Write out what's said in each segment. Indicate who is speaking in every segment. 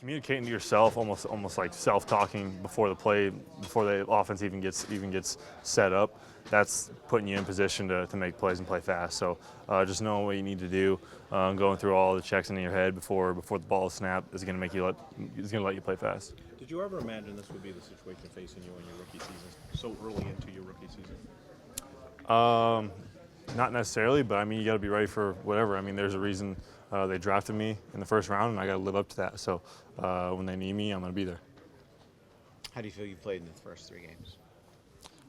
Speaker 1: Communicating to yourself, almost like self-talking before the play, before the offense even gets set up. That's putting you in position to make plays and play fast. So just knowing what you need to do, going through all the checks in your head before the ball is snapped is going to let you play fast.
Speaker 2: Did you ever imagine this would be the situation facing you in your rookie season, so early into your rookie season?
Speaker 1: Not necessarily, but I mean, you got to be ready for whatever. I mean, there's a reason they drafted me in the first round, and I got to live up to that. So when they need me, I'm going to be there.
Speaker 3: How do you feel you played in the first 3 games?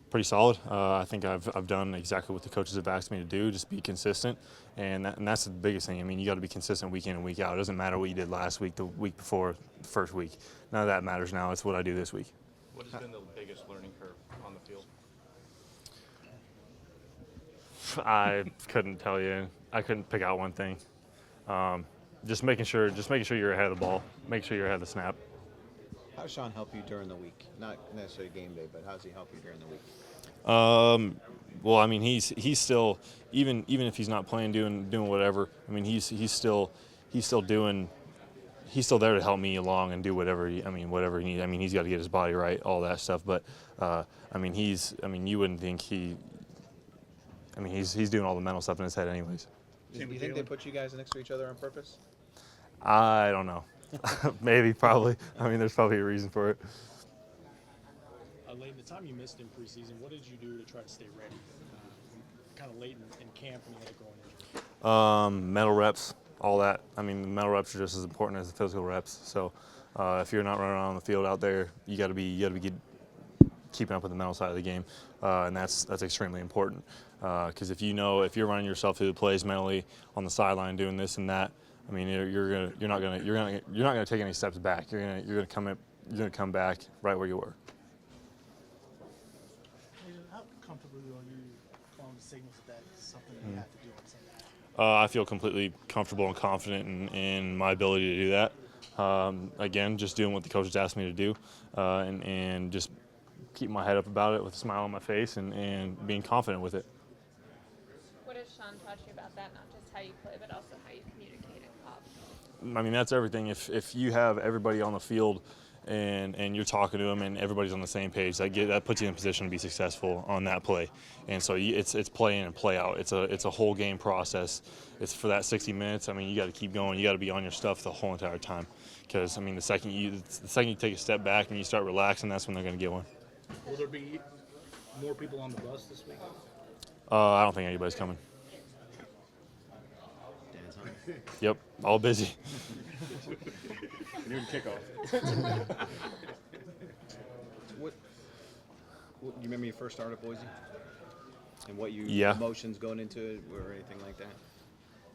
Speaker 1: Pretty solid. I think I've done exactly what the coaches have asked me to do, just be consistent, and that's the biggest thing. I mean, you got to be consistent week in and week out. It doesn't matter what you did last week, the week before, the first week. None of that matters now. It's what I do this week.
Speaker 4: What has been the biggest learning curve on the field?
Speaker 1: I couldn't tell you. I couldn't pick out one thing. Just making sure you're ahead of the ball. Make sure you're ahead of the snap.
Speaker 3: How does Sean help you during the week? Not necessarily game day, but how does he help you during the week?
Speaker 1: Well, I mean, he's still even if he's not playing, doing whatever. I mean, he's still there to help me along and do whatever he needs. I mean, he's got to get his body right, all that stuff. But you wouldn't think he's doing all the mental stuff in his head anyways.
Speaker 3: Do you think they put you guys next to each other on purpose?
Speaker 1: I don't know. Maybe, probably. I mean, there's probably a reason for it.
Speaker 5: Leighton, the time you missed in preseason, what did you do to try to stay ready? Kind of late in camp when you had to go in.
Speaker 1: Mental reps, all that. I mean, the mental reps are just as important as the physical reps. So if you're not running around on the field out there, you got to be keeping up with the mental side of the game, and that's extremely important. Because if you're running yourself through the plays mentally on the sideline doing this and that, I mean, you're not gonna take any steps back. You're gonna come back right where you were.
Speaker 5: How comfortable are you calling the signals that that's something that you have to do on Sunday?
Speaker 1: I feel completely comfortable and confident in my ability to do that. Again, just doing what the coaches asked me to do, and just keep my head up about it with a smile on my face and being confident with it.
Speaker 6: What has Sean taught you about that? Not just how you play, but also how you communicate and talk.
Speaker 1: I mean, that's everything. If you have everybody on the field and you're talking to them and everybody's on the same page, that puts you in a position to be successful on that play. And so it's play in and play out. It's a whole game process. It's for that 60 minutes. I mean, you got to keep going. You got to be on your stuff the whole entire time. Because I mean, the second you take a step back and you start relaxing, that's when they're going to get one.
Speaker 5: Will there be more people on the bus this week?
Speaker 1: I don't think anybody's coming.
Speaker 3: Dan's hungry.
Speaker 1: Yep, all busy.
Speaker 2: Noon kickoff.
Speaker 3: What do you remember your first start at Boise? And what
Speaker 1: Yeah.
Speaker 3: emotions going into it or anything like that?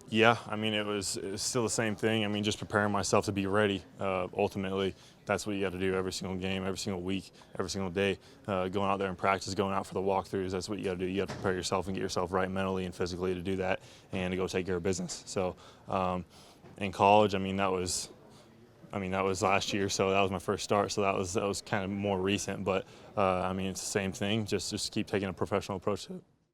Speaker 1: Yeah, I mean, it was still the same thing. I mean, just preparing myself to be ready. Ultimately, that's what you got to do every single game, every single week, every single day. Going out there and practice, going out for the walkthroughs, that's what you got to do. You got to prepare yourself and get yourself right mentally and physically to do that and to go take care of business. So in college, that was last year, so that was my first start. So that was kind of more recent. But, it's the same thing. Just keep taking a professional approach to it.